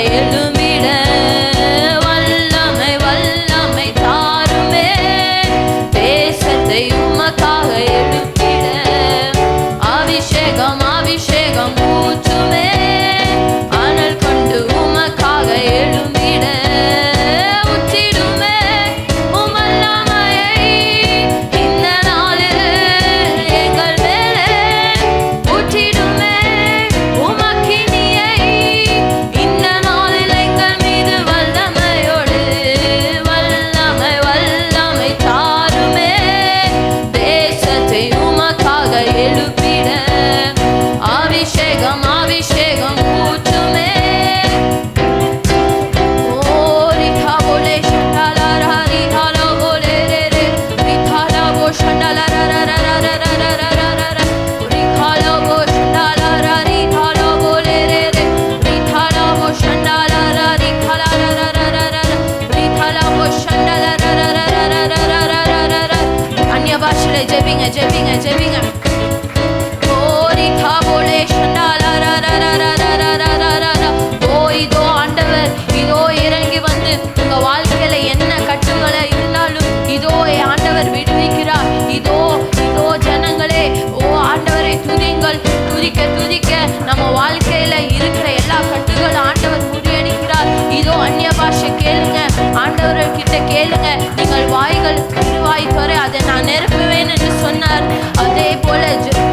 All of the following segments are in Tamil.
எழும்பிட வல்லமை வல்லமை தாருமே. தேசத்தை உமக்காக எழுப்பிட அபிஷேகம் அபிஷேகம் ஊற்றுமே. அனல் கொண்டு உமக்காக எழும்பிட ஊற்றிடுமே உமல்லமையை இந்த நாளில் எங்கள் மேலே ஊற்றிடுமே. உமக்கினியை இந்த நாளில் எங்கள் மீது வல்லமையோடு வல்லமை வல்லமை தாருமே. தேசத்தை உமக்காக எழுப்பிட அபிஷேகம் அபிஷேகம் ஊற்றுமே. அந்நிய பாஷையில ஜெபிங்க ஜெபிங்க ஜெபிங்க. இதோ ஆண்டவர் இதோ இறங்கி வந்து உங்க வாழ்க்கையில என்ன கட்டுகளை இருந்தாலும் இதோ ஆண்டவர் விடுவிக்கிறார். இதோ இதோ ஜனங்களே ஓ ஆண்டவரை துதிங்கள். துதிக்க துதிக்க நம்ம வாழ்க்கையில இருக்கிற எல்லா கட்டுகளும் ஆண்டவர் முறியடிக்கிறார். இதோ அந்நிய பாஷை கேளுங்க, ஆண்டவர் கிட்ட கேளுங்க. நீங்கள் வாய்கள் வாய் துறை அதை நான் நிரப்புவேன் என்று சொன்னார். அதே போல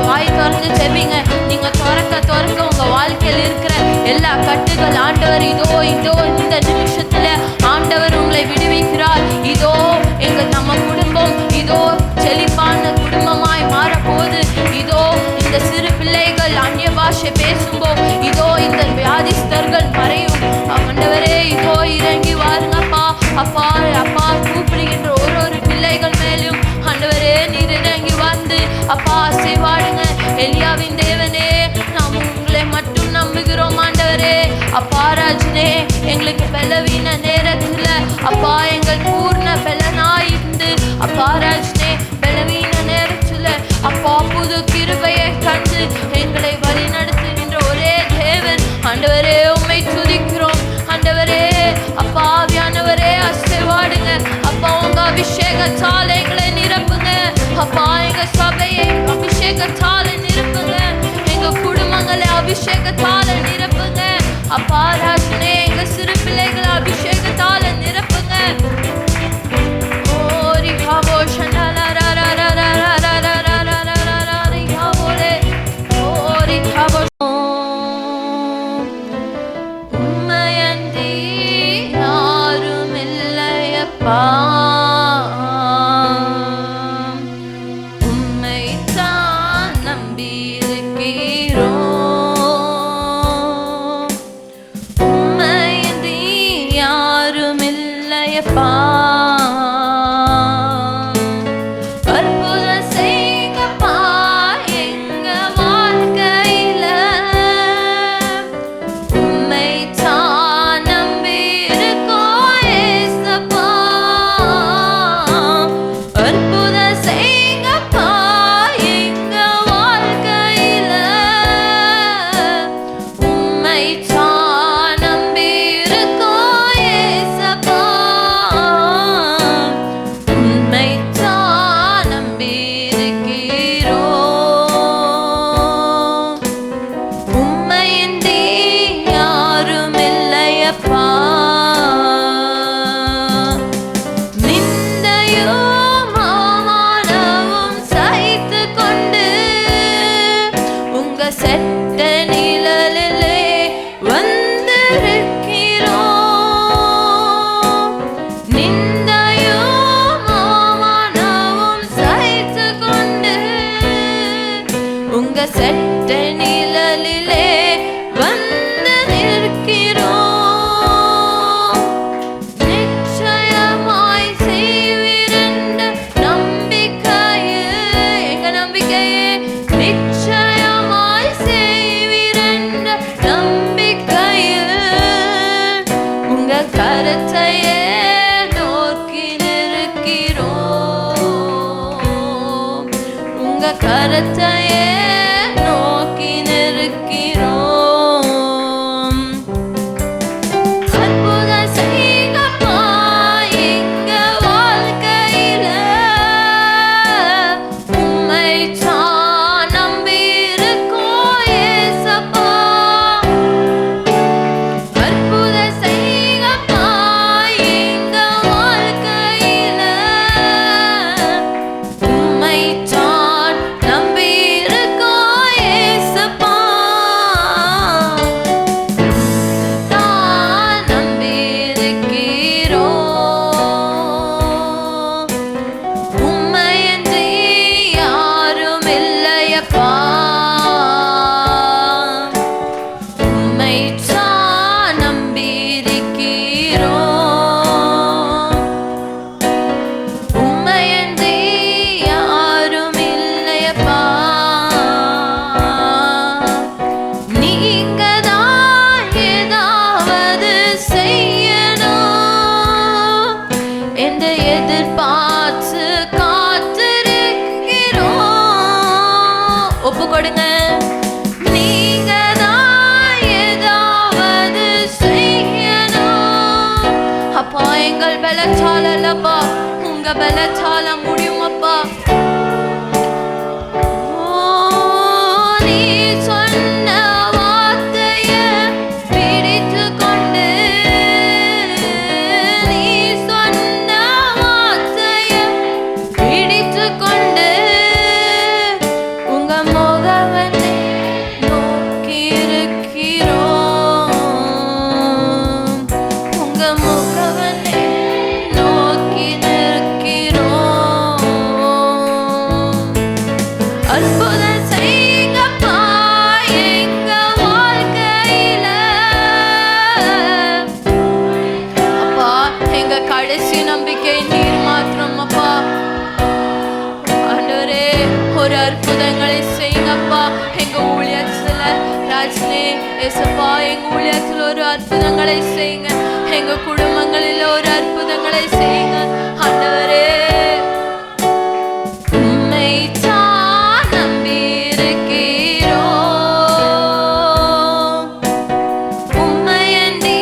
வாய் திறந்து ஜெபிங்க. நீங்க துறக்க துறக்க உங்க வாழ்க்கையில் இருக்கிற எல்லா கட்டுகள் ஆண்டவர் இதோ இதோ இந்த நிமிஷத்துல ஆண்டவர் உங்களை விடுவிக்கிறார். இதோ நம்ம குடும்பம் இதோ செழிப்பான குடும்பமாய் மாறப்போகுது. இதோ இந்த சிறு பிள்ளைகள் அந்நிய பாஷை பேசும்போது இதோ இந்த வியாதிஸ்தர்கள் மறையும். ஆண்டவரே இதோ இறங்கி வாருங்கப்பா. அப்பா அப்பா கூப்பிடுகின்ற ஒரு பிள்ளைகள் மேலும் ஆண்டவரே நீர் இறங்கி வந்து அப்பா அசைவாடுங்க. எலியாவின் தேவனே நாம் உங்களை மட்டும் நம்புகிறோம் ஆண்டவரே. அப்பா ராஜனே எங்களுக்கு பலவீன நேரத்துல அப்பா எங்கள் பூர்ண பலனாயிருந்து அப்பா ராஜனே பலவீன நேரத்துல அப்பா புது கிருபையை கண்டு எங்களை வழி நடத்துகின்ற ஒரே தேவன் ஆண்டவரே உம்மை துதிக்கிறோம். ஆண்டவரே அப்பா ஆவியானவரே அசைவாடுங்க. அப்பா உங்க அபிஷேகத்தால் எங்களை நிரப்புங்க. அப்பா எங்க சபையை அபிஷேகத்தால் நிரப்புங்க. எங்க குடும்பங்களை அபிஷேகத்தால் நிரப்புங்க. அப்பா ராஜனே எங்க சிறு பிள்ளைகளை அபிஷேகத்தால் நிரப்புங்க. ஓரி காவோ ஷண்டலா ஓரி காவோ உம்மையன்றி யாரும் இல்லையப்பா. உம்மைத்தான் நம்பியிருக்கிறோம். உம்மையன்றி யாரும் இல்லையப்பா. அற்புதம் செய்யுங்கப்பா எங்க வாழ்க்கையில. உம்மைத்தான் நம்பியிருக்கோம் ஏசப்பா. அற்புதம் செய்யுங்கப்பா எங்க வாழ்க்கையில. உம்மைத்தான் நம்பியிருக்கோம் ஏசப்பா. உம்மைத்தான் நம்பியிருக்கிறோம். உம்மையின்றி யாரும் இல்லையப்பா. நிந்தையும் அவமானமும் சகித்துக் கொண்டு உங்க செட்ட நிழலிலே வந்திருக்கிறோம். நிந்தையும் அவமானமும் சகித்துக் கொண்டு உங்க செட்ட நிழலிலே வந்து நிற்கிறோம். நிச்சயமாய் செய்வீரென்ற நம்பிக்கையில் எங்க நம்பிக்கையே நிச்சயமாய் செய்வீரென்ற நம்பிக்கையில் உங்க கரத்தையே நோக்கி நிற்கிறோம். உங்க கரத்தையே நோக்கி நிற்கிறோம். பலத்தால இல்லப்பா, உங்க பலத்தால முடியுமப்பா. கடைசி நம்பிக்கை நீர் மாத்திரம் அப்பா. ஆண்டவரே, ஒரு அற்புதங்களை செய்யுங்கப்பா எங்க ஊழியத்துல. ராஜ்னே ஏசப்பா, எங்க ஊழியத்துல ஒரு அற்புதங்களை செய்யுங்க. எங்க குடும்பங்களில் ஒரு அற்புதங்களை செய்யுங்க ஆண்டவரே. உம்மை தான் நம்பி இருக்கிறோம், உம்மையன்றி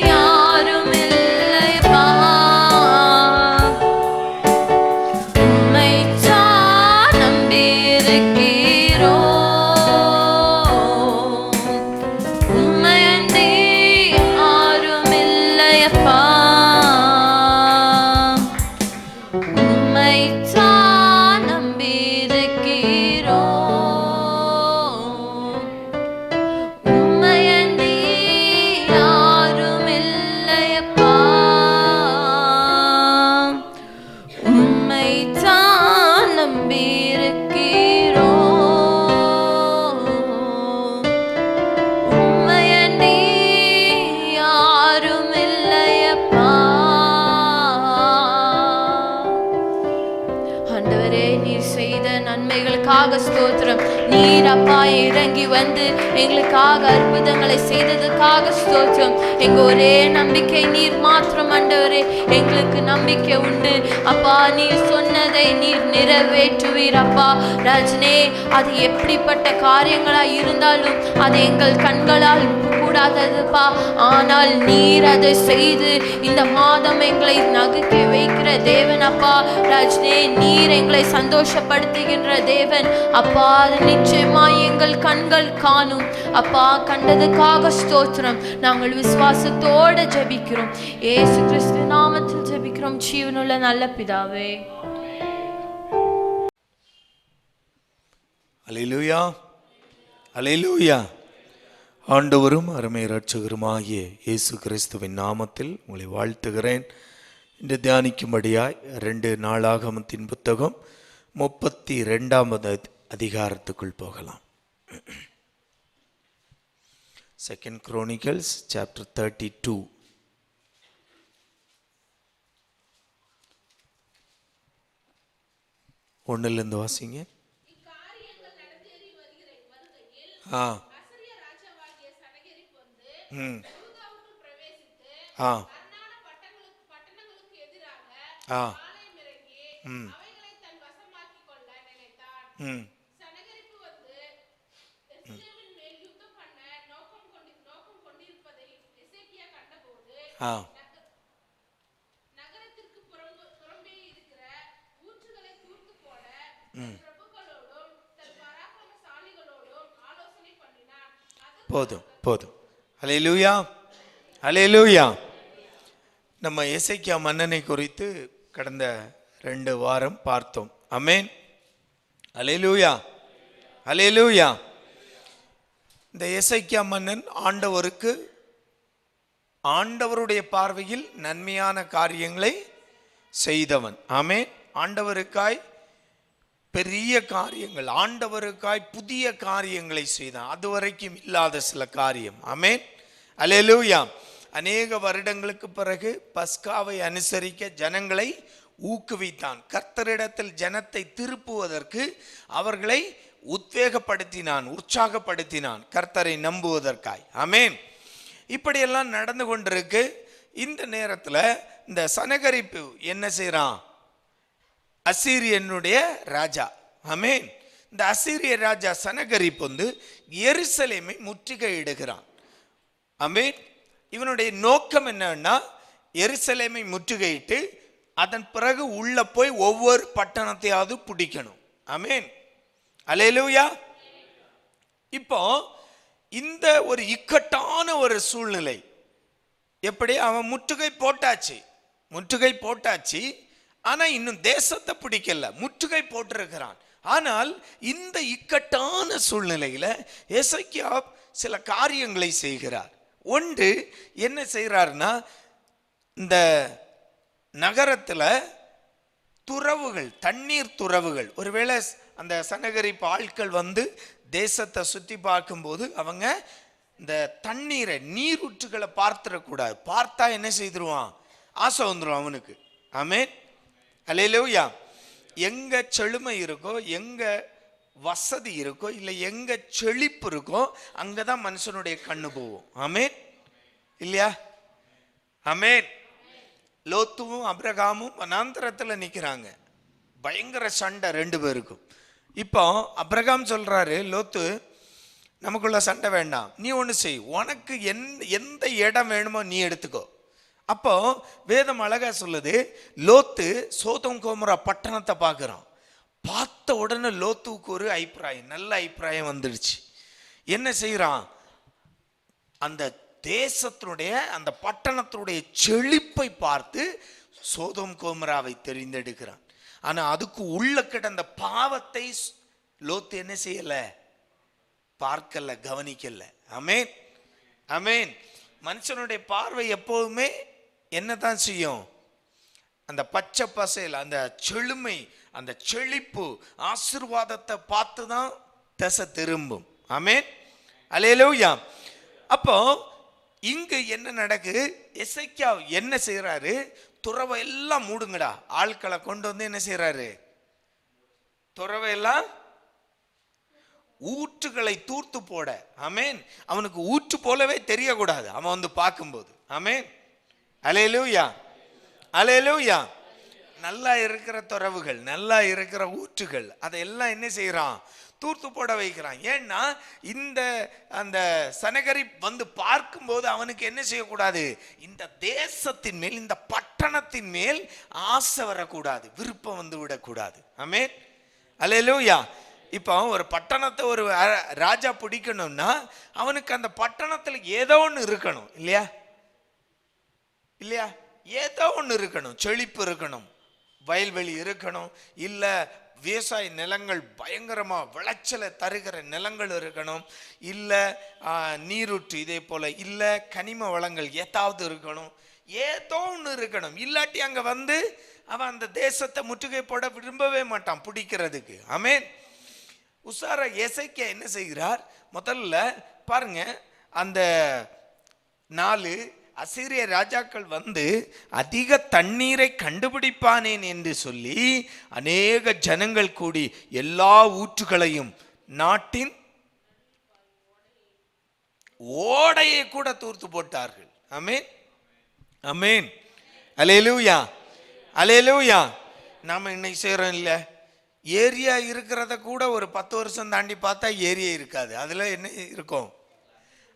யாரும் இல்லைப்பா. உம்மை தான் நம்பி இருக்கிறோம், உம்மையன்றி யாரும் இல்லையப்பா. உம்மை தான் நம்பி இருக்கிறோம், உம்மையன்றி யாரும் இல்லையப்பா. உம்மை தான் நம்பி இருக்கிறோம், உம்மையன்றி யாரும் இல்லையப்பா. ஆண்டவரே, நீர் செய்த நன்மைகளுக்காக ஸ்தோத்திரம். நீர் அப்பா இறங்கி வந்து எங்களுக்காக அற்புதங்களை செய்ததுக்காக ஸ்தோத்திரம். எங்க ஒரே நம்பிக்கை நீர் மாத்திரம் ஆண்டவரே. எங்களுக்கு நம்பிக்கை உண்டு அப்பா, நீர் சொன்னதை நீர் நிறைவேற்றுவீர் அப்பா. ராஜனே, அது எப்படிப்பட்ட காரியங்களா இருந்தாலும் அது எங்கள் கண்களால் கூடாததுப்பா. ஆனால் நீர் அதை செய்து இந்த மாதம் எங்களை நகைக்க வைக்கிற தேவன் அப்பா. ராஜனே, நீர் எங்களை சந்தோஷப்படுத்துகின்ற தேவன் அப்பா. அது நிச்சயமாய் எங்கள் கண்கள் காணும் அப்பா. கண்டதுக்காக ஸ்தோத்திரம். நாங்கள் விசுவாசத்தோட ஜெபிக்கிறோம், இயேசு கிறிஸ்து நாமத்தில் ஜெபிக்கிறோம் ஜீவனுள்ள நல்ல பிதாவே. அல்லேலூயா, அல்லேலூயா. ஆண்டவரும் அருமை இரட்சகருமாகிய இயேசு கிறிஸ்துவின் நாமத்தில் உங்களை வாழ்த்துகிறேன். இன்று தியானிக்கும்படியாய் 2 நாளாகமத்தின் புத்தகம் 32வது அதிகாரத்துக்குள் போகலாம். 2 Chronicles chapter 32. ஒன்னிலிருந்து வாசிங்க. போதும் போதும். அல்லேலூயா, அல்லேலூயா. நம்ம எசேக்கியா மன்னனை குறித்து கடந்த 2 வாரம் பார்த்தோம். ஆமென், அல்லேலூயா, அல்லேலூயா. இந்த எசேக்கியா மன்னன் ஆண்டவருடைய பார்வையில் நன்மையான காரியங்களை செய்தவன். ஆமென். ஆண்டவருக்காய் பெரிய காரியங்கள், ஆண்டவருக்காய் புதிய காரியங்களை செய்தான். அதுவரைக்கும் இல்லாத சில காரியம். ஆமென், அல்லேலூயா. அநேக வருடங்களுக்கு பிறகு பஸ்காவை அனுசரிக்க ஜனங்களை ஊக்குவித்தான். கர்த்தரிடத்தில் ஜனத்தை திருப்புவதற்கு அவர்களை உத்வேகப்படுத்தினான், உற்சாகப்படுத்தினான், கர்த்தரை நம்புவதற்காய். ஆமென். இப்படியெல்லாம் நடந்து கொண்டிருக்கு. இந்த நேரத்தில் இந்த சனகரிப்பு என்ன செய்யறான்? அசீரியனுடைய ராஜா. ஆமென். இந்த அசீரிய ராஜா சனகரிப்பு எருசலேமை முற்றுகையிடுகிறான். ஆமென். இவனுடைய நோக்கம் என்னன்னா, எருசலேமை முற்றுகையிட்டு அதன் பிறகு உள்ள போய் ஒவ்வொரு பட்டணத்தையாவது பிடிக்கணும். ஆமென், அல்லேலூயா. இப்போ இந்த ஒரு இக்கட்டான ஒரு சூழ்நிலை, எப்படி அவன் முற்றுகை போட்டாச்சு, ஆனா இன்னும் தேசத்தை பிடிக்கல, முற்றுகை போட்டிருக்கிறான். ஆனால் இந்த இக்கட்டான சூழ்நிலையில எசேக்கியா சில காரியங்களை செய்கிறார். ஒன்று என்ன செய்கிறார்னா, இந்த நகரத்துல துறவுகள், தண்ணீர் துறவுகள், ஒருவேளை அந்த சனகரிப்பு ஆட்கள் வந்து தேசத்தை சுத்தி பார்க்கும்போது அவங்க இந்த தண்ணீரை, நீரூற்றுகளை பார்த்துடக்கூடாது. பார்த்தா என்ன செய்திருவான், ஆசை வந்துடும் அவனுக்கு. ஆமென், அல்லேலூயா. எங்க செழுமை இருக்கோ, எங்க வசதி இருக்கோ, இல்லை எங்க செழிப்பு இருக்கோ, அங்கதான் மனுஷனுடைய கண்ணு போகும். ஆமென், இல்லையா? ஆமென். லோத்துவும் அப்ரகாமும் வனாந்தரத்துல நிக்கிறாங்க, பயங்கர சண்டை ரெண்டு பேருக்கும். இப்போ அப்ரகாம் சொல்றாரு, லோத்து நமக்குள்ள சண்டை வேண்டாம், நீ ஒன்று செய், உனக்கு எந்த இடம் வேணுமோ நீ எடுத்துக்கோ. அப்போ வேதம் அழகா சொல்லுது, லோத்து சோதோம் கோமோரா பட்டணத்தை பார்க்குறான். பார்த்த உடனே லோத்துவுக்கு ஒரு அபிப்பிராயம், நல்ல அபிப்பிராயம் வந்துடுச்சு. என்ன செய்யறான், அந்த தேசத்தினுடைய அந்த பட்டணத்தினுடைய செழிப்பை பார்த்து சோதோம் கோமராவை தெரிந்தெடுக்கிறான். ஆனா அதுக்கு உள்ள கிடந்த பாவத்தை லோத்து என்ன செய்யல, பார்க்கல, கவனிக்கல. ஆமென், ஆமென். மனுஷனுடைய பார்வை எப்போதுமே என்னதான் செய்யும், அந்த பச்சை பசேல், அந்த செழுமை, அந்த செழிப்பு, ஆசீர்வாதத்தை பார்த்து தான் திசை திரும்பும். ஆமென், அல்லேலூயா. அப்போ இங்கு என்ன நடக்குது, எசேக்கியா என்ன செய்யறாரு, துறவை எல்லாம் மூடுங்கடா, ஆட்களை கொண்டு வந்து என்ன செய்யறாரு, துறவை எல்லாம் ஊற்றுகளை தூர்த்து போட. ஆமென். அவனுக்கு ஊற்று போலவே தெரியக்கூடாது அவன் வந்து பார்க்கும்போது. ஆமென், அல்லேலூயா, அல்லேலூயா. நல்லா இருக்கிற துறவுகள், நல்லா இருக்கிற ஊற்றுகள், அதையெல்லாம் என்ன செய்யறான், தூர்த்து போட வைக்கிறான். ஏன்னா இந்த அந்த சனகரி வந்து பார்க்கும்போது அவனுக்கு என்ன செய்யக்கூடாது, இந்த தேசத்தின் மேல், இந்த பட்டணத்தின் மேல் ஆசை வரக்கூடாது, விருப்பம் வந்து விடக்கூடாது. ஆமென், அல்லேலூயா. இப்போ ஒரு பட்டணத்தை ஒரு ராஜா பிடிக்கணும்னா அவனுக்கு அந்த பட்டணத்துல ஏதோ ஒன்று இருக்கணும், இல்லையா? இல்லையா? ஏதோ ஒன்று இருக்கணும், செழிப்பு இருக்கணும், வயல்வெளி இருக்கணும், இல்ல விவசாய நிலங்கள் பயங்கரமா விளைச்சலை தருகிற நிலங்கள் இருக்கணும், இல்ல நீரூற்று இதே போல, இல்ல கனிம வளங்கள் ஏதாவது இருக்கணும், ஏதோ ஒன்று இருக்கணும். இல்லாட்டி அங்க வந்து அவன் அந்த தேசத்தை முற்றுகை போட விரும்பவே மாட்டான் பிடிக்கிறதுக்கு. ஆமென். உசாரா எசேக்கியா என்ன செய்கிறார், முதல்ல பாருங்க, அந்த 4 அசீரிய ராஜாக்கள் வந்து அதிக தண்ணீரை கண்டுபிடிப்பானேன் என்று சொல்லி அநேக ஜனங்கள் கூடி எல்லா ஊற்றுகளையும், நாட்டின் ஓடையை கூட தூர்த்து போட்டார்கள். ஆமென், ஆமென், அல்லேலூயா, அல்லேலூயா. நாம இன்னைக்கு செய்யறோம் இல்ல, ஏரியா இருக்கிறத கூட ஒரு 10 வருஷம் தாண்டி பார்த்தா ஏரியா இருக்காது, அதுல என்ன இருக்கும்,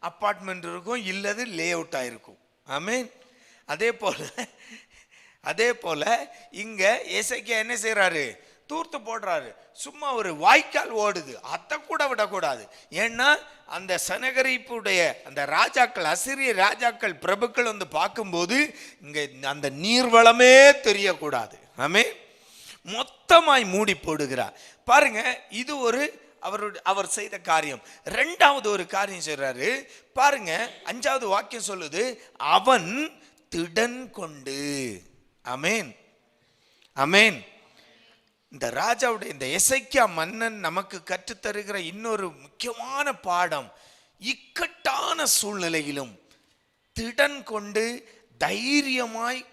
அப்பார்ட்மெண்ட் இருக்கும், இல்லது லே அவுட் ஆயிருக்கும். ஆமென். அதே போல இங்க எசேக்கியா என்ன செய்யறாரு, தூர்த்து போடுறாரு. சும்மா ஒரு வாய்க்கால் ஓடுது, அதை கூட விடக்கூடாது. ஏன்னா அந்த சனகரிப்புடைய அந்த ராஜாக்கள், அசீரிய ராஜாக்கள், பிரபுக்கள் வந்து பார்க்கும்போது இங்க அந்த நீர்வளமே தெரியக்கூடாது. ஆமென். மொத்தமாய் மூடி போடுகிறார். பாருங்க, இது ஒரு அவர் செய்த காரியம். இரண்டாவது ஒரு காரியம் செய்றாரு பாருங்க, 5வது வாக்கியம் சொல்லுது, அவன் திடன் கொண்டு. ஆமென், ஆமென். இந்த ராஜாவுடைய, இந்த எசேக்கியா மன்னன் நமக்கு கற்றுத்தருகிற இன்னொரு முக்கியமான பாடம், இக்கட்டான சூழ்நிலையிலும் திடன் கொண்டு தைரியமாய்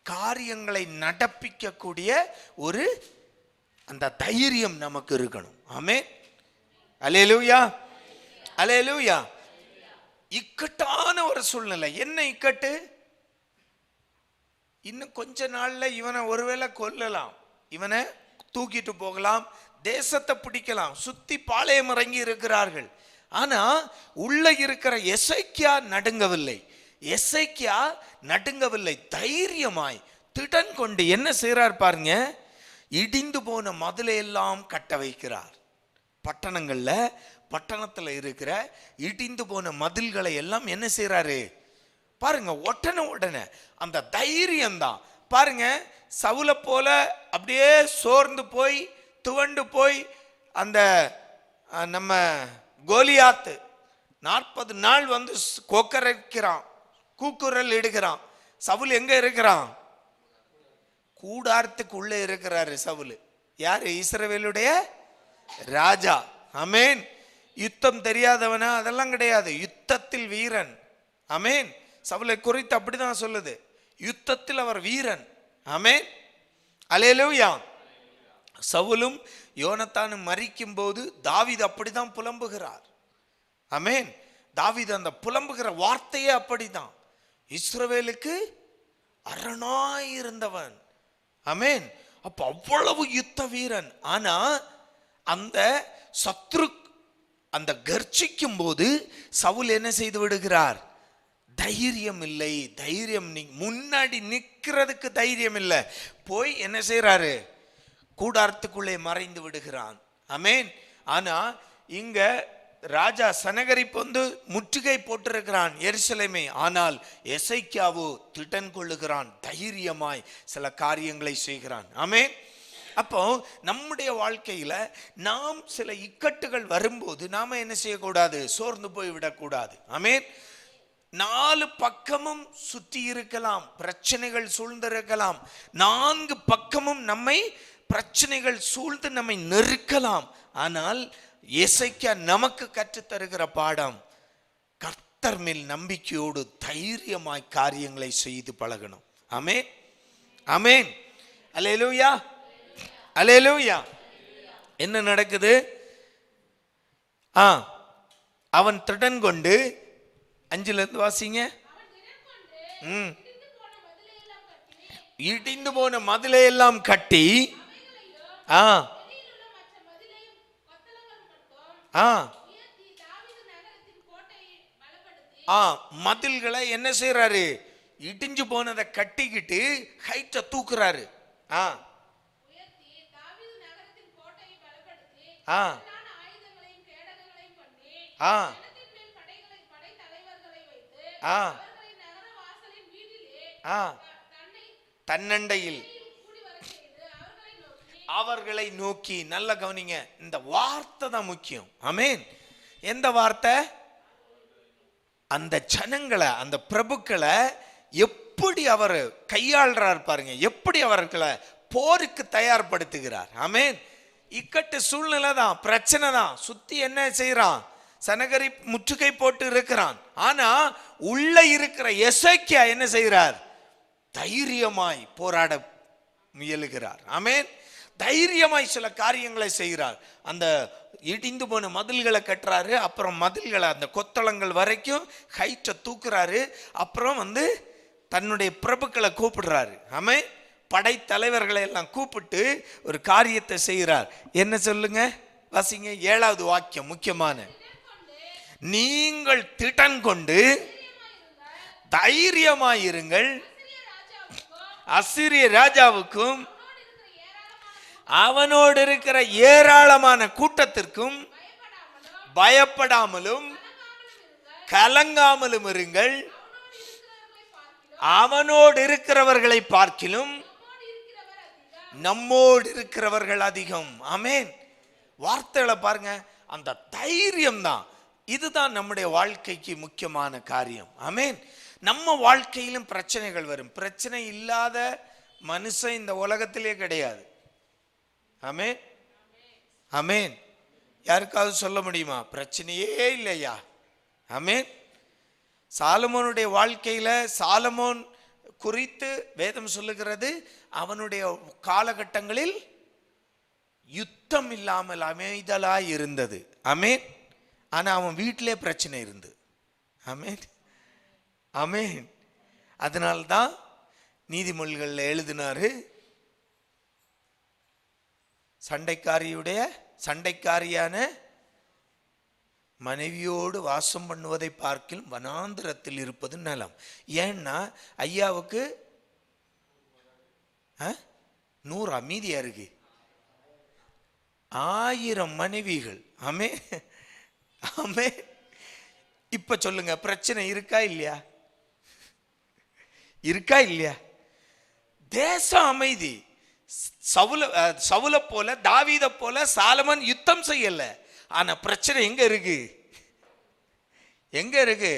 காரியங்களை நடப்பிக்கக்கூடிய ஒரு அந்த தைரியம் நமக்கு இருக்கணும். ஆமென், அல்லேலூயா, அல்லேலூயா. இக்கட்டான ஒரு சூழ்நிலை. என்ன இக்கட்டு, இன்னும் கொஞ்ச நாள்ல இவனை ஒருவேளை கொல்லலாம், இவனை தூக்கிட்டு போகலாம், தேசத்தை பிடிக்கலாம், சுத்தி பாளையம் இறங்கி இருக்கிறார்கள். ஆனா உள்ள இருக்கிற எசேக்கியா நடுங்கவில்லை. எசேக்கியா நடுங்கவில்லை, தைரியமாய் திடன் கொண்டு என்ன செய்றார் பாருங்க, இடிந்து போன மதிலை எல்லாம் கட்ட வைக்கிறார். பட்டணத்துல இருக்கிற இடிந்து போன மதில்களை எல்லாம் என்ன செய்றாரு பாருங்க. உடனே அந்த தைரியம் தான் பாருங்க. சவுலை போல அப்படியே சோர்ந்து போய் துவண்டு போய் அந்த நம்ம கோலியாத்து 40 நாள் வந்து கொக்கரைக்கிறான், கூக்குரல் இடுகிறான். சவுல் எங்க இருக்கிறான்? கூடாரத்துக்குள்ளே இருக்கிறாரு சவுல். யாரு? இஸ்ரவேலுடைய ராஜா. ஆமென். யுத்தம் தெரியாதவனா? அதெல்லாம் கிடையாது, யுத்தத்தில் வீரன். ஆமென். சவுலை குறித்து அப்படிதான் சொல்லுது, யுத்தத்தில் அவர் வீரன். ஆமென். அல்லேலூயா. சவுலும் யோனத்தானும் மரிக்கும் போது தாவீது அப்படிதான் புலம்புகிறார். ஆமென். தாவீது அந்த புலம்புகிற வார்த்தையே அப்படிதான். இஸ்ரவேலுக்கு அரணாய் இருந்தவன். ஆமென். அப்ப அவ்வளவு யுத்த வீரன். ஆனா அந்த சத்ரு அந்த கர்ச்சிக்கும் போது சவுல் என்ன செய்து விடுகிறார்? தைரியம் இல்லை. தைரியம் முன்னாடி நிற்கிறதுக்கு தைரியம் இல்லை. போய் என்ன செய்யறாரு? கூடாரத்துக்குள்ளே மறைந்து விடுகிறான். ஆமென். ஆனா இங்க ராஜா சனகரிப்பு வந்து முற்றுகை போட்டிருக்கிறான் எருசலேமை. ஆனால் எசேக்கியாவோ திடன் கொள்ளுகிறான், தைரியமாய் சில காரியங்களை செய்கிறான். ஆமென். அப்போ நம்முடைய வாழ்க்கையில நாம் சில இக்கட்டுகள் வரும்போது நாம என்ன செய்யக்கூடாது? சோர்ந்து போய் விடக்கூடாது. ஆமென். 4 பக்கமும் சுற்றி இருக்கலாம், பிரச்சனைகள் சூழ்ந்திருக்கலாம். 4 பக்கமும் நம்மை பிரச்சனைகள் சூழ்ந்து நம்மை நெருக்கலாம். ஆனால் எசேக்கியா நமக்கு கற்றுத் தருகிற பாடம், கர்த்தர் மேல் நம்பிக்கையோடு தைரியமாய் காரியங்களை செய்து பழகணும். ஆமென். ஆமென். அல்லேலூயா. அல்லேலூயா. என்ன நடக்குது? அவன் திடன் கொண்டு 5ல இருந்து வாசிங்க. இடிந்து போன மதிலை எல்லாம் கட்டி மதில்களை என்ன செய்யறாரு? இடிஞ்சு போனதை கட்டிக்கிட்டு ஹைட்ட தூக்குறாரு. தன்னண்டையில் அவர்களை நோக்கி. நல்ல கவனிங்க, இந்த வார்த்தை தான் முக்கியம். ஆமென். எந்த வார்த்தை? அந்த ஜனங்களை, அந்த பிரபுக்களை எப்படி அவர் கையாள்றார் பாருங்க, எப்படி அவர்களை போருக்கு தயார்படுத்துகிறார். ஆமென். இக்கட்டு சூழ்நிலை தான், பிரச்சனை தான், சுத்தி என்ன செய்யறான்? சனகரி முற்றுகை போட்டு இருக்கிறான். ஆனா உள்ள இருக்கிற எசேக்கியா என்ன செய்கிறார்? தைரியமாய் போராட முயலுகிறார். ஆமென். தைரியமாய் சில காரியங்களை செய்கிறார். அந்த இடிந்து போன மதில்களை கட்டுறாரு, அப்புறம் மதில்களை அந்த கொத்தளங்கள் வரைக்கும் ஹைட்டை தூக்குறாரு. அப்புறம் வந்து தன்னுடைய பிரபுக்களை கூப்பிடுறாரு. ஆமென். படைத்தலைவர்களை எல்லாம் கூப்பிட்டு ஒரு காரியத்தை செய்கிறார். என்ன சொல்லுங்க, வாசிங்க. 7வது வாக்கியம் முக்கியமான. நீங்கள் திடன் கொண்டு தைரியமாயிருங்கள், அசீரிய ராஜாவுக்கும் அவனோடு இருக்கிற ஏராளமான கூட்டத்திற்கும் பயப்படாமலும் கலங்காமலும் இருங்கள். அவனோடு இருக்கிறவர்களை பார்க்கிலும் நம்மோடு இருக்கிறவர்கள் அதிகம். ஆமென். வார்த்தைகளை பாருங்க, அந்த தைரியம் தான். இதுதான் நம்முடைய வாழ்க்கைக்கு முக்கியமான காரியம். ஆமென். நம்ம வாழ்க்கையிலும் பிரச்சனைகள் வரும். பிரச்சனை இல்லாத மனுஷன் இந்த உலகத்திலே கிடையாது. ஆமென். ஆமென். யாருக்காவது சொல்ல முடியுமா பிரச்சனையே இல்லையா? ஆமென். சாலமோனுடைய வாழ்க்கையில, சாலமோன் குறித்து வேதம் சொல்லுகிறது, அவனுடைய காலகட்டங்களில் யுத்தம் இல்லாமல் அமைதலாய் இருந்தது. ஆமென். ஆனா அவன் வீட்டிலே பிரச்சனை இருந்தது. ஆமென். ஆமென். அதனால்தான் நீதிமொழிகளில் எழுதினாரு, சண்டைக்காரியான மனைவியோடு வாசம் பண்ணுவதை பார்க்கிலும் வனாந்திரத்தில் இருப்பது நலம். ஏன்னா ஐயாவுக்கு 100 அமைதியா இருக்கு, 1000 மனைவிகள். ஆமே ஆமே. இப்ப சொல்லுங்க, பிரச்சனை இருக்கா இல்லையா? இருக்கா இல்லையா? தேசம் அமைதி. சவுல போல தாவீத போல சாலமன் யுத்தம் செய்யல. ஆனா பிரச்சனை எங்க இருக்கு? எங்க இருக்கு?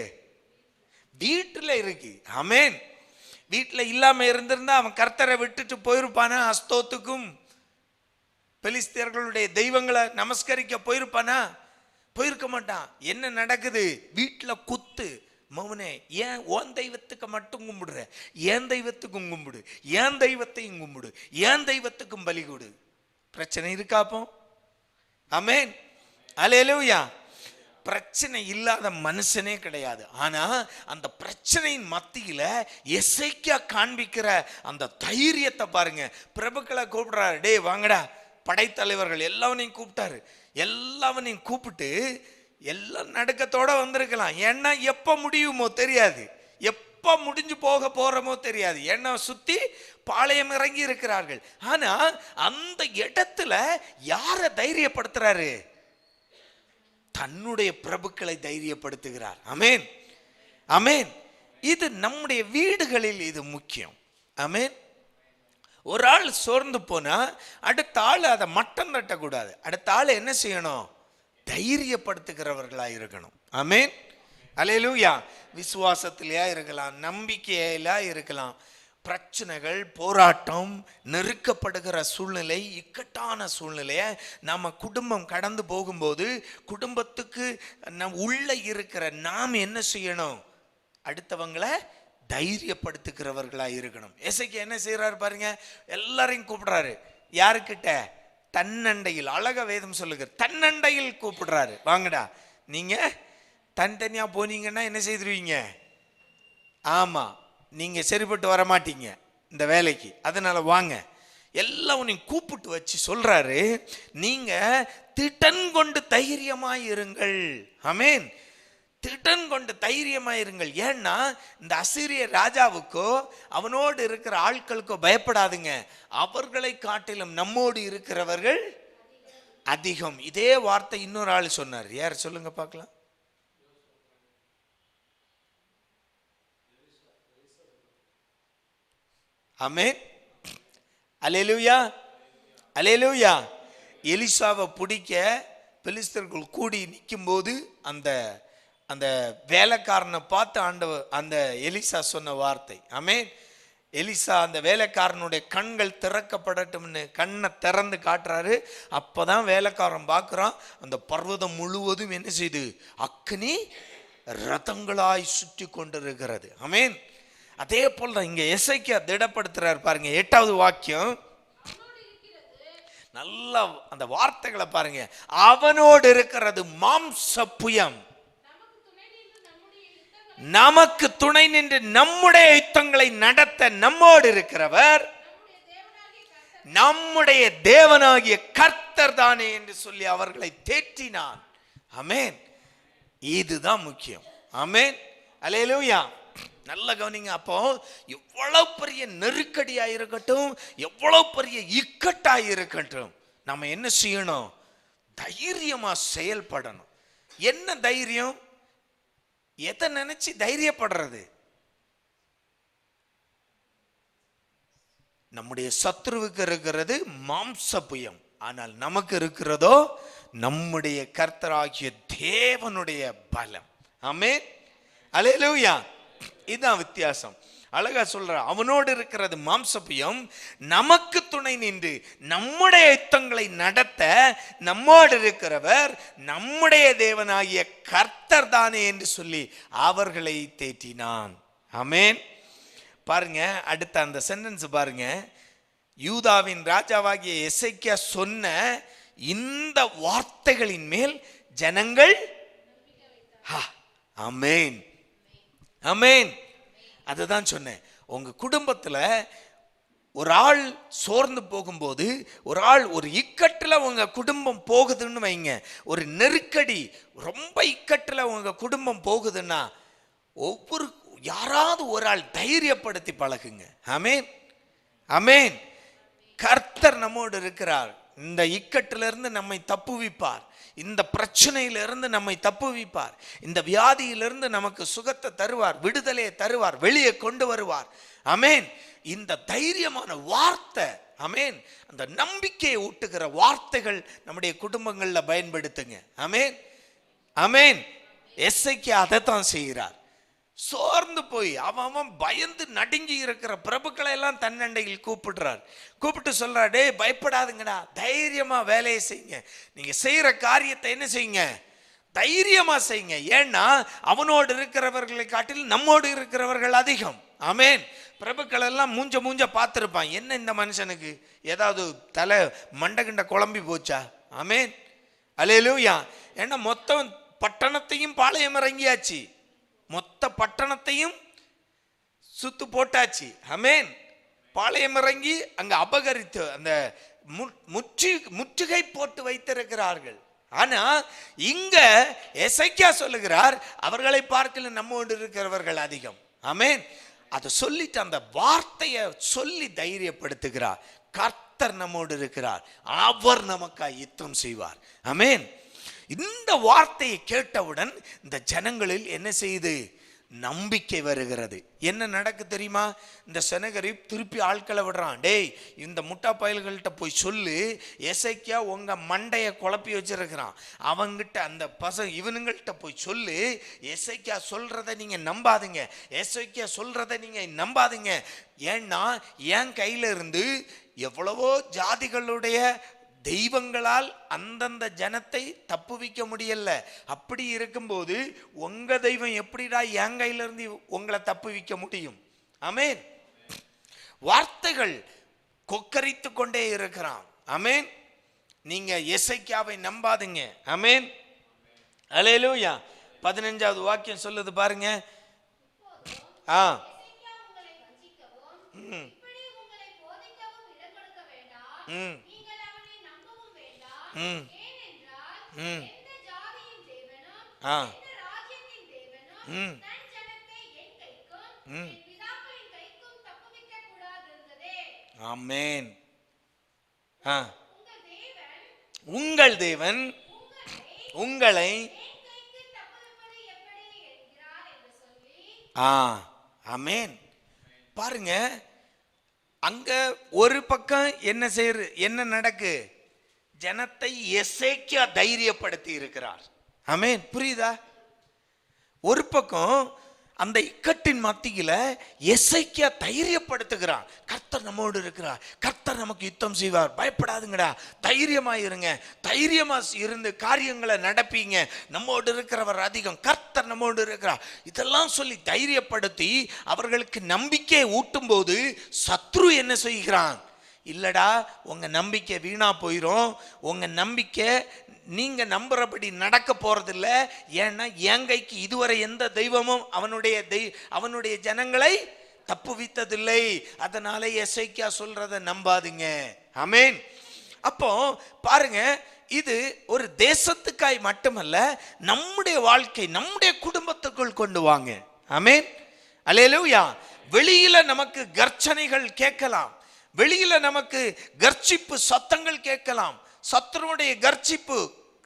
வீட்டுல இருக்கு. ஆமென். வீட்டுல இல்லாம இருந்திருந்தா அவன் கர்த்தரை விட்டுட்டு போயிருப்பானா? அஸ்தோத்துக்கும் பெலிஸ்தியர்களுடைய தெய்வங்களை நமஸ்கரிக்க போயிருப்பானா? போயிருக்க மாட்டான். என்ன நடக்குது? வீட்டுல குத்து. மௌனே, ஏன் உன் தெய்வத்துக்கு மட்டும் கும்பிடுற? என் தெய்வத்துக்கும் கும்பிடு, என் தெய்வத்தையும் கும்பிடு, என் தெய்வத்துக்கும் பலி கொடு. பிரச்சனை இருக்காப்போ? ஆமென். அல்லேலூயா. பிரச்சனை இல்லாத மனுஷனே கிடையாது. ஆனா அந்த பிரச்சனையின் மத்தியில எசேக்கியா காண்பிக்கிற அந்த தைரியத்தை பாருங்க. பிரபுக்களை கூப்பிடுறாரு, டே வாங்கடா. படைத்தலைவர்கள் எல்லாவனையும் கூப்பிட்டாரு. எல்லாவனையும் கூப்பிட்டு எல்லாம் நடுக்கத்தோட வந்திருக்கலாம். ஏன்னா எப்ப முடியுமோ தெரியாது, எப்ப முடிஞ்சு போக போறோமோ தெரியாது. ஏன்னா சுத்தி பாளையம் இறங்கி இருக்கிறார்கள். ஆனா அந்த இடத்துல யார தைரியப்படுத்துறாரு? தன்னுடைய பிரபுக்களை தைரியப்படுத்துகிறார். ஆமென் ஆமென். இது நம்முடைய வீடுகளில் இது முக்கியம். ஆமென். ஒரு ஆள் சோர்ந்து போனா அடுத்த ஆள் அதை மட்டம் தட்டக்கூடாது. அடுத்த ஆள் என்ன செய்யணும்? தைரியப்படுத்துகிறவர்களா இருக்கணும். ஆமென். அல்லேலூயா. விசுவாசத்திலேயா இருக்கலாம், நம்பிக்கையிலா இருக்கலாம். பிரச்சனைகள், போராட்டம், நெருக்கப்படுகிற சூழ்நிலை, இக்கட்டான சூழ்நிலையை நம்ம குடும்பம் கடந்து போகும்போது குடும்பத்துக்கு உள்ள இருக்கிற நாம் என்ன செய்யணும்? அடுத்தவங்களை தைரியப்படுத்துகிறவர்களா இருக்கணும். எசேக்கியா என்ன செய்யறாரு பாருங்க. எல்லாரையும் கூப்பிடுறாரு. யாருக்கிட்ட? தன்னண்டையில். அழக வேதம் சொல்லுங்க, தன்னண்டையில் கூப்பிடுறாரு. வாங்கடா. நீங்க தனித்தனியா போனீங்கன்னா என்ன செய்திருவீங்க? ஆமா, நீங்க சரிப்பட்டு வர மாட்டீங்க இந்த வேலைக்கு. அதனால வாங்க. எல்லாம் நீங்க கூப்பிட்டு வச்சு சொல்றாரு, நீங்க திடன் கொண்டு தைரியமாயிருங்கள். ஆமென். திடன் கொண்டு தைரியமாயிருங்கள். ஏன்னா இந்த அசீரிய ராஜாவுக்கோ அவனோடு இருக்கிற ஆட்களுக்கோ பயப்படாதுங்க. அவர்களை காட்டிலும் நம்மோடு இருக்கிறவர்கள் அதிகம். இதே வார்த்தை இன்னொரு ஆள் சொன்னார். யார் சொல்லுங்க பார்க்கலாம்? ஆமென். அல்லேலூயா அல்லேலூயா. எலிசாவை பிடிக்க பெலிஸ்தர்கள் கூடி நிற்கும் போது அந்த அந்த வேலைக்காரனை பார்த்து ஆண்டவர் அந்த எலிசா சொன்ன வார்த்தை. ஆமென். எலிசா அந்த வேலைக்காரனுடைய கண்கள் திறக்கப்படட்டும்னு கண்ணை திறந்து காட்டுறாரு. அப்பதான் வேலைக்காரன் பார்க்குறான், அந்த பர்வதம் முழுவதும் என்ன செய்து? அக்னி ரதங்களாய் சுற்றி கொண்டிருக்கிறது. ஆமென். அதே போல இங்க எசேக்கியா திடப்படுத்துறாரு பாருங்க. 8வது வாக்கியம் நல்லா அந்த வார்த்தைகளை பாருங்க. அவனோடு இருக்கிறது மாம்ச புயம், நமக்கு துணை நின்று நம்முடைய யுத்தங்களை நடத்த நம்மோடு இருக்கிறவர் நம்முடைய தேவனாகிய கர்த்தர் தானே என்று சொல்லி அவர்களை தேற்றினான். ஆமென். இதுதான் முக்கியம். ஆமென். அல்லேலூயா. நல்ல கவனிங்க. அப்போ எவ்வளவு பெரிய நெருக்கடியா இருக்கட்டும், எவ்வளவு பெரிய இக்கட்டா இருக்கட்டும், நம்ம என்ன செய்யணும்? தைரியமா செயல்படணும். என்ன தைரியம்? எதை நினைச்சு தைரியப்படுறது? நம்முடைய சத்ருவுக்கு இருக்கிறது மாம்ச புயம், ஆனால் நமக்கு இருக்கிறதோ நம்முடைய கர்த்தராகிய தேவனுடைய பலம். ஆமென். அல்லேலூயா. இதுதான் வித்தியாசம். அழகா சொல்ற, அவனோடு இருக்கிறது மாம்சபியம், நமக்கு துணை நின்று நம்முடைய யுத்தங்களை நடத்த நம்மோடு இருக்கிறவர் நம்முடைய தேவனாகிய கர்த்தர் தானே என்று சொல்லி அவர்களை தேற்றினான். ஆமென். பாருங்க, அடுத்த அந்த சென்டென்ஸ் பாருங்க. யூதாவின் ராஜாவாகிய எசேக்கியா சொன்ன இந்த வார்த்தைகளின் மேல் ஜனங்கள் ஆமென் ஆமென். அதுதான் சொன்னேன். உங்க குடும்பத்துல ஒரு ஆள் சோர்ந்து போகும்போது, ஒரு ஆள் ஒரு இக்கட்டில் உங்க குடும்பம் போகுதுன்னு வைங்க, ஒரு நெருக்கடி, ரொம்ப இக்கட்டில் உங்க குடும்பம் போகுதுன்னா யாராவது ஒரு ஆள் தைரியப்படுத்தி பழகுங்க. ஆமென், ஆமென். கர்த்தர் நம்மோடு இருக்கிறார். இந்த இக்கட்டிலிருந்து நம்மை தப்புவிப்பார், இந்த பிரச்சனையிலிருந்து நம்மை தப்புவிப்பார், இந்த வியாதியிலிருந்து நமக்கு சுகத்தை தருவார், விடுதலையை தருவார், வெளியே கொண்டு வருவார். ஆமென். இந்த தைரியமான வார்த்தை, ஆமென், அந்த நம்பிக்கையை ஊட்டுகிற வார்த்தைகள் நம்முடைய குடும்பங்களில் பயன்படுத்துங்க. ஆமென், ஆமென். எசேக்கியா அதைத்தான் செய்கிறார். சோர்ந்து போய் அவன் பயந்து நடுங்கி இருக்கிற பிரபுக்களை எல்லாம் தன்னண்டையில் கூப்பிடுறார். கூப்பிட்டு சொல்றார், டே பயப்படாதுங்கடா, தைரியமா வேலையை செய்யுங்க. நீங்க செய்யற காரியத்தை என்ன செய்யுங்க, தைரியமா செய்யுங்க. ஏன்னா அவனோடு இருக்கிறவர்களை காட்டில் நம்மோடு இருக்கிறவர்கள் அதிகம். ஆமென். பிரபுக்கள் எல்லாம் மூஞ்ச பார்த்துருப்பான், என்ன இந்த மனுஷனுக்கு ஏதாவது தலை மண்டகிண்ட குழம்பி போச்சா? ஆமென், அல்லேலூயா. ஏன்னா மொத்தம் பட்டணத்தையும் பாளையம் இறங்கியாச்சு, மொத்த பட்டணத்தையும் சுத்து போட்டாச்சு. ஆமென். பாளையம் இறங்கி அங்க அபகரித்து அந்த முற்றுகை போட்டு வைத்திருக்கிறார்கள். ஆனா இங்க எசேக்கியா சொல்லுகிறார், அவர்களை பார்க்கல நம்மோடு இருக்கிறவர்கள் அதிகம். ஆமென். அதை சொல்லிட்டு அந்த வார்த்தையை சொல்லி தைரியப்படுத்துகிறார். கர்த்தர் நம்மோடு இருக்கிறார், அவர் நமக்காக யுத்தம் செய்வார். ஆமென். இந்த வார்த்தையை கேட்டவுடன் இந்த ஜனங்களில் என்ன செய்யுது, நம்பிக்கை வருகிறது. என்ன நடக்கு தெரியுமா? இந்த செனகரிப் திருப்பி ஆட்களை விடுறான். டேய், இந்த முட்டா பயல்கள்கிட்ட போய் சொல்லு, எசேக்கியா உங்க மண்டைய குழப்பி வச்சிருக்கிறான், அவங்கிட்ட அந்த இவனுங்கள்கிட்ட போய் சொல்லு, எசேக்கியா சொல்றதை நீங்க நம்பாதீங்க, எசேக்கியா சொல்றதை நீங்க நம்பாதீங்க. ஏன்னா என் கையில இருந்து எவ்வளவோ ஜாதிகளுடைய தெய்வங்களால் அந்தந்த ஜனத்தை தப்புவிக்க முடியல. அப்படி இருக்கும்போது உங்க தெய்வம் எப்படிடா என் கையிலிருந்து உங்களை தப்புவிக்க முடியும்? ஆமென். வார்த்தைகள் கொக்கரித்து கொண்டே இருக்கிறான். ஆமென். நீங்க எசேக்கியாவை நம்பாதீங்க. ஆமென், அல்லேலூயா. 15வது வாக்கியம் சொல்லுது பாருங்க. ஆமென். உங்கள் தேவன் உங்களை ஆமென். பாருங்க, அங்க ஒரு பக்கம் என்ன நடக்கு, ஜனத்தை எசேக்கியா தைரியப்படுத்தி இருக்கிறார். ஆமென், புரியுதா? ஒரு பக்கம் அந்த இக்கட்டின் மத்தியில எசேக்கியா தைரியப்படுத்துகிறான், கர்த்தர் நம்மோடு இருக்கிறார், கர்த்தர் நமக்கு யுத்தம் செய்வார், பயப்படாதுங்கடா, தைரியமா இருங்க, தைரியமா இருந்து காரியங்களை நடப்பீங்க, நம்மோடு இருக்கிறவர் அதிகம், கர்த்தர் நம்மோடு இருக்கிறார், இதெல்லாம் சொல்லி தைரியப்படுத்தி அவர்களுக்கு நம்பிக்கையை ஊட்டும் போது சத்ரு என்ன செய்கிறான், இல்லடா உங்க நம்பிக்கை வீணா போயிடும், உங்க நம்பிக்கை நீங்க நம்புறபடி நடக்க போறதில்ல. ஏன்னா என் கைக்கு இதுவரை எந்த தெய்வமும் அவனுடைய ஜனங்களை தப்புவித்ததில்லை, அதனால எசேக்கியா சொல்றத நம்பாதீங்க. ஆமென். அப்போ பாருங்க, இது ஒரு தேசத்துக்காய் மட்டுமல்ல, நம்முடைய வாழ்க்கை நம்முடைய குடும்பத்துக்குள் கொண்டு வாங்க. ஆமென், அல்லேலூயா. வெளியில நமக்கு கர்ச்சனைகள் கேட்கலாம், வெளியில நமக்கு கர்ச்சிப்பு சத்தங்கள் கேட்கலாம், சத்துருடைய கர்ச்சிப்பு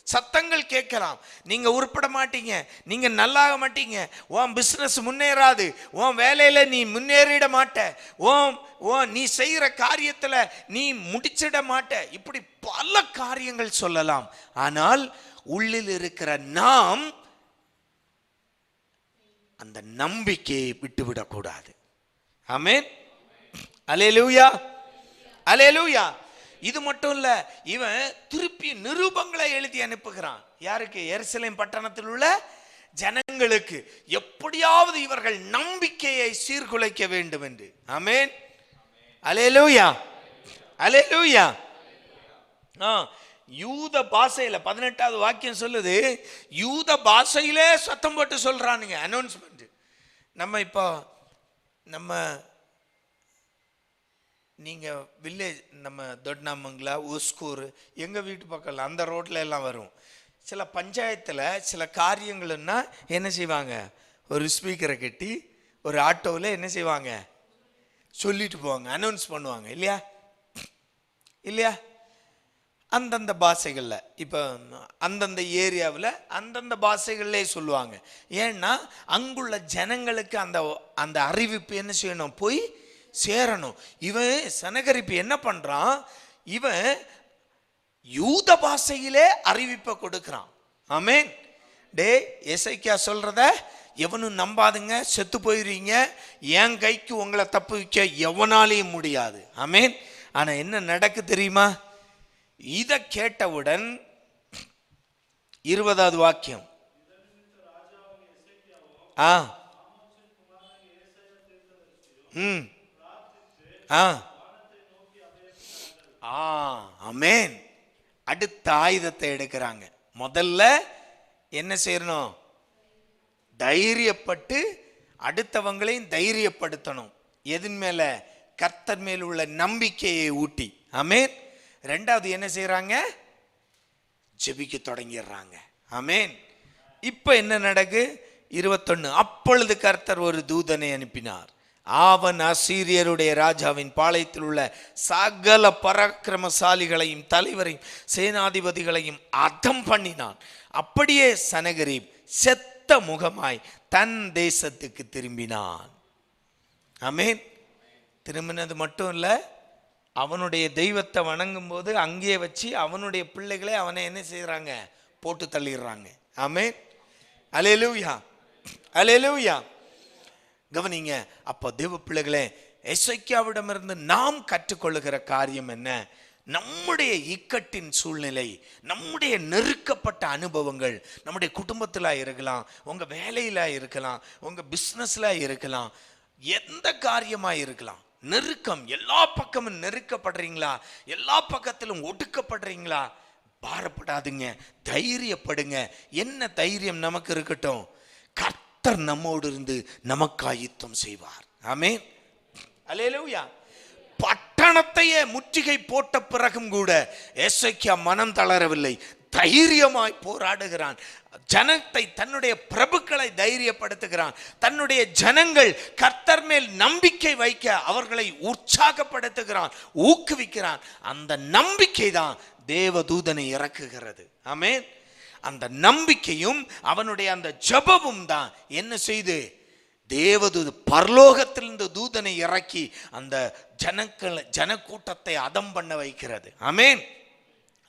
சத்தங்கள் கேட்கலாம். நீங்க உருப்பட மாட்டீங்க, நீங்க நல்லாக மாட்டீங்க, உன் பிசினஸ் முன்னேறாது, உன் வேலையில நீ முன்னேறிட மாட்ட, நீ செய்யற காரியத்துல நீ முடிச்சிட மாட்ட, இப்படி பல காரியங்கள் சொல்லலாம். ஆனால் உள்ளில் இருக்கிற நாம் அந்த நம்பிக்கையை விட்டுவிடக் கூடாது. ஆமென், அல்லேலூயா, அல்லேலூயா. இது மட்டும் இல்ல, இவன் திருப்பி நிருபங்களை எழுதி அனுப்புகிறான். யாருக்கு? எருசலேம் பட்டணத்தில் உள்ள ஜனங்களுக்கு, எப்படியாவது இவர்கள் நம்பிக்கையை சீர்குலைக்க வேண்டும் என்று. ஆமென், அல்லேலூயா, அல்லேலூயா. யூத பாஷையில 18வது வாக்கியம் சொல்லுது, யூத பாஷையிலே சத்தம் போட்டு சொல்றானுங்க, அனௌன்ஸ்மெண்ட். நம்ம இப்போ நீங்கள் வில்லேஜ் நம்ம தொட்னாமங்களா ஒஸ்கூர் எங்கள் வீட்டு பக்கம் அந்த ரோட்டில் எல்லாம் வரும். சில பஞ்சாயத்தில் சில காரியங்கள்னா என்ன செய்வாங்க, ஒரு ஸ்பீக்கரை கட்டி ஒரு ஆட்டோவில் என்ன செய்வாங்க, சொல்லிட்டு போவாங்க, அனௌன்ஸ் பண்ணுவாங்க இல்லையா இல்லையா அந்தந்த பாஷைகளில். இப்போ அந்தந்த ஏரியாவில் அந்தந்த பாஷைகள்லே சொல்லுவாங்க. ஏன்னா அங்குள்ள ஜனங்களுக்கு அந்த அந்த அறிவிப்பு என்ன செய்யணும், போய் சேரணும். இவன் சனகரிப்பு என்ன பண்ணுறான், இவன் யூத பாஷையிலே அறிவிப்பை கொடுக்குறான். ஆமேன். டே எசேக்கியா சொல்கிறத எவனும் நம்பாதுங்க, செத்து போயிடுவீங்க, என் கைக்கு உங்களை தப்பு வைக்க எவனாலையும் முடியாது. ஆமேன். ஆனால் என்ன நடக்கு தெரியுமா, இதை கேட்டவுடன் 20வது வாக்கியம், ஆமென். அடுத்த ஆயுதத்தை எடுக்கிறாங்க. முதல்ல என்ன செய்யணும், தைரியப்பட்டு அடுத்தவங்களையும் தைரியப்படுத்தணும். எதன் மேல, கர்த்தர் மேல் உள்ள நம்பிக்கையை ஊட்டி. ஆமென். ரெண்டாவது என்ன செய்யறாங்க, ஜெபிக்க தொடங்கிடுறாங்க. ஆமென். இப்ப என்ன நடக்கு, 21, அப்பொழுது கர்த்தர் ஒரு தூதனை அனுப்பினார், அவன் அசீரியருடைய ராஜாவின் பாளையத்தில் உள்ள சகல பராக்கிரமசாலிகளையும் தலைவரையும் சேனாதிபதிகளையும் அதம் பண்ணினான். அப்படியே சனகரிப் செத்த முகமாய் தன் தேசத்துக்கு திரும்பினான். ஆமென். திரும்பினது மட்டும் இல்லை, அவனுடைய தெய்வத்தை வணங்கும் போது அங்கேயே வச்சு அவனுடைய பிள்ளைகளை அவனை என்ன செய்யறாங்க, போட்டு தள்ளிடுறாங்க. ஆமென். அல்லேலூயா, அல்லேலூயா. கவனிங்க. அப்போ தேவ பிள்ளைகளே, எசேக்கியாவிடமிருந்து நாம் கற்றுக்கொள்ளுகிற காரியம் என்ன, நம்முடைய இக்கட்டின் சூழ்நிலை, நம்முடைய நெருக்கப்பட்ட அனுபவங்கள், நம்முடைய குடும்பத்தில் இருக்கலாம், உங்க வேலையில இருக்கலாம், உங்க பிஸ்னஸ்ல இருக்கலாம், எந்த காரியமா இருக்கலாம், நெருக்கம், எல்லா பக்கமும் நெருக்கப்படுறீங்களா, எல்லா பக்கத்திலும் ஒடுக்கப்படுறீங்களா, பாரப்படாதுங்க, தைரியப்படுங்க. என்ன தைரியம் நமக்கு இருக்கட்டும், கர்த்தர் நம்மோடு இருந்து நமக்காய் யுத்தம் செய்வார். ஆமென். அல்லேலூயா. பட்டணத்தையே முற்றுகை போட்ட பிறகும் கூட எசேக்கியா மனம் தளரவில்லை, தைரியமாய் போராடுகிறான். ஜனத்தை, தன்னுடைய பிரபுக்களை தைரியப்படுத்துகிறான். தன்னுடைய ஜனங்கள் கர்த்தர் மேல் நம்பிக்கை வைக்க அவர்களை உற்சாகப்படுத்துகிறான், ஊக்குவிக்கிறான். அந்த நம்பிக்கை தான் தேவதூதனை இறக்குகிறது. ஆமென். அந்த நம்பிக்கையும் அவனுடைய அந்த ஜெபமும் தான் என்ன செய்து தேவதூது பரலோகத்திலிருந்து தூதனை இறக்கி அந்த ஜனக்கூட்டத்தை அதம் பண்ண வைக்கிறது. ஆமென்.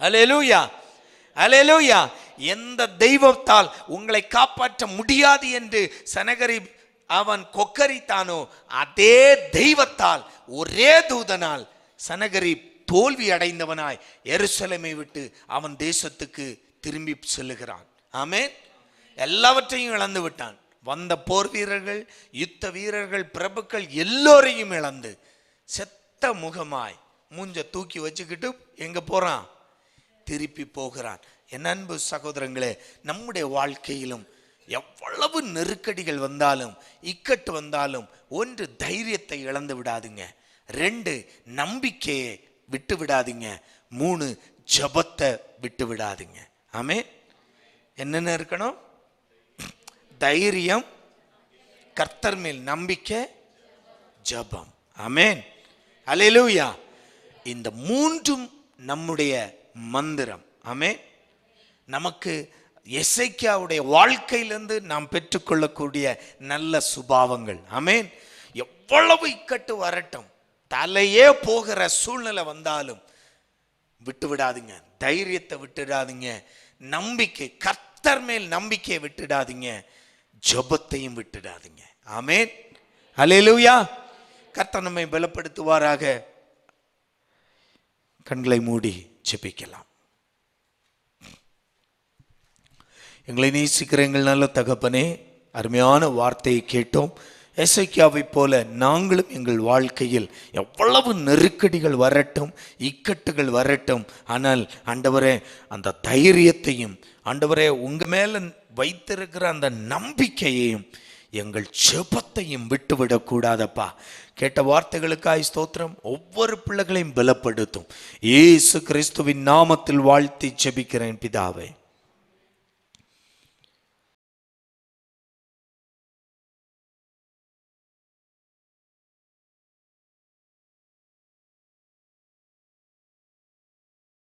அல்லேலூயா, அல்லேலூயா. எந்த தெய்வத்தால் உங்களை காப்பாற்ற முடியாது என்று சனகரிப் அவன் கொக்கரித்தானோ, அதே தெய்வத்தால், ஒரே தூதனால் சனகரிப் தோல்வி அடைந்தவனாய் எருசலேமை விட்டு அவன் தேசத்துக்கு திரும்பி செல்லுகிறான். ஆமென். எல்லாவற்றையும் இழந்து விட்டான். வந்த போர் வீரர்கள், யுத்த வீரர்கள், பிரபுக்கள் எல்லோரையும் இழந்து செத்த முகமாய் மூஞ்ச தூக்கி வச்சுக்கிட்டு எங்க போறான், திருப்பி போகிறான். என் அன்பு சகோதரங்களே, நம்முடைய வாழ்க்கையிலும் எவ்வளவு நெருக்கடிகள் வந்தாலும், இக்கட்டு வந்தாலும், ஒன்று, தைரியத்தை இழந்து விடாதுங்க. 2, நம்பிக்கையை விட்டு விடாதீங்க. 3, ஜெபத்தை விட்டு விடாதீங்க. ஆமென். என்னென்ன இருக்கணும், தைரியம், கர்த்தர் மேல் நம்பிக்கை, ஜெபம். ஆமென். அல்லேலூயா. இந்த 3ம் நம்முடைய மந்திரம். ஆமென். நமக்கு எசேக்கியாவுடைய வாழ்க்கையிலிருந்து நாம் பெற்றுக்கொள்ளக்கூடிய நல்ல சுபாவங்கள். ஆமென். எவ்வளவு இக்கட்டு வரட்டும், தலையே போகிற சூழ்நிலை வந்தாலும் விட்டு விடாதீங்க, தைரியத்தை விட்டுடாதீங்க, நம்பிக்கை, கர்த்தர் மேல் நம்பிக்கையை விட்டுடாதீங்க, ஜெபத்தையும் விட்டுடாதீங்க. ஆமென். அல்லேலூயா. கர்த்தர் நம்மை பலப்படுத்துவாராக. கண்களை மூடி ஜெபிக்கலாம். எங்களை நேசிக்கிற எங்கள் நல்ல தகப்பனே, அருமையான வார்த்தையை கேட்டோம். எசேக்கியாவை போல நாங்களும் எங்கள் வாழ்க்கையில் எவ்வளவு நெருக்கடிகள் வரட்டும், இக்கட்டுகள் வரட்டும், ஆனால் ஆண்டவரே அந்த தைரியத்தையும், ஆண்டவரே உங்க மேல வைத்திருக்கிற அந்த நம்பிக்கையையும் எங்கள் ஜெபத்தையும் விட்டுவிடக்கூடாதப்பா. கேட்ட வார்த்தைகளுக்காய் ஸ்தோத்திரம். ஒவ்வொரு பிள்ளைகளையும் பலப்படுத்தும். இயேசு கிறிஸ்துவின் நாமத்தில் வாழ்த்தி ஜெபிக்கிறேன் பிதாவே.